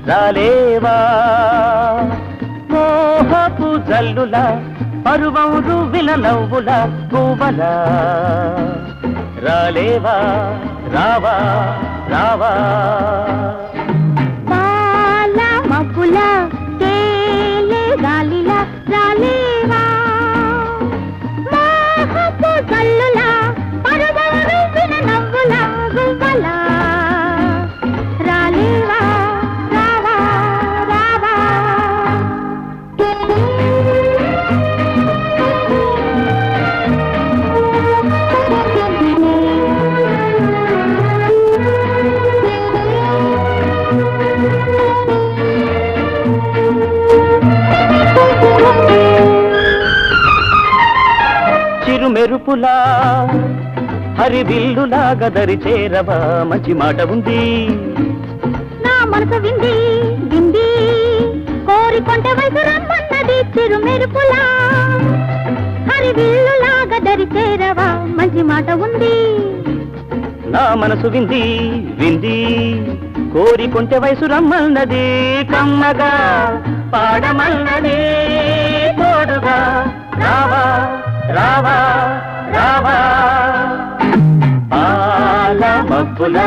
రాలేవా మోహపు జల్లుల పరువం రువ్విన నవ్వుల పువ్వల రాలేవా రావా రావా పాల మబ్బుల తేలే గాలిల రాలేవా మోహపు జల్లుల పరువం రువ్విన నవ్వుల పువ్వల రాలేవా రావా రావా చిరుమెరుపులా హరివిల్లులా గదరి చేరవా మంచి మాట ఉంది నా మనసు వింది వింది కోరికొంటే వయసు రమ్మన్నది చిరుమెరుపులా హరివిల్లులా గదరి చేరవా మంచి మాట ఉంది నా మనసు వింది వింది కోరికొంటే వయసు రమ్మన్నది కమ్మగా పాడమన్నది తోడుగా రావా రావా రావా పాల మబ్బుల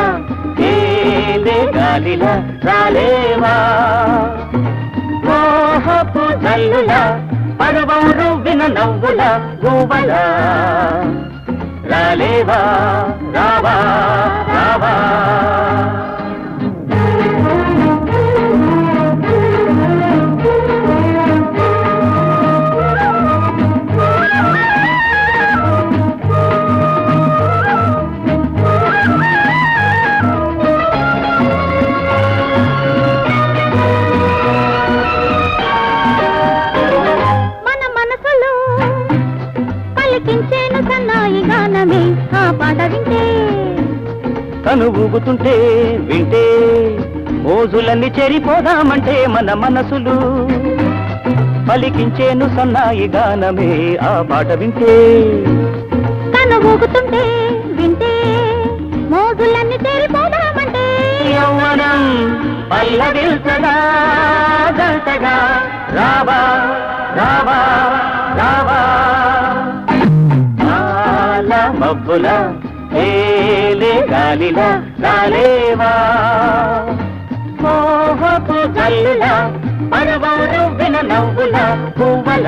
తేలే గాలిల రాలేవా మోహపు జల్లుల పరువం రువ్విన నవ్వుల గువ్వల రాలేవా రావా రావా పలికించేను సన్నాయి గానమే ఆ పాట వింటే తను ఊగుతుంటే వింటే మోజులన్నీ చెరిపోదామంటే మన మనసులు పలికించేను సన్నాయి గానమే ఆ పాట వింటే తను ఊగుతుంటే వింటే మోజులన్నీ చెరిపోదామంటే యవ్వనం పల్లవిల్చగా జంటగా రావా రావా రావా మబ్బుల తేలే గాలిల రాలేవా మోహపు జల్లుల పరువం రువ్విన నవ్వుల పువ్వల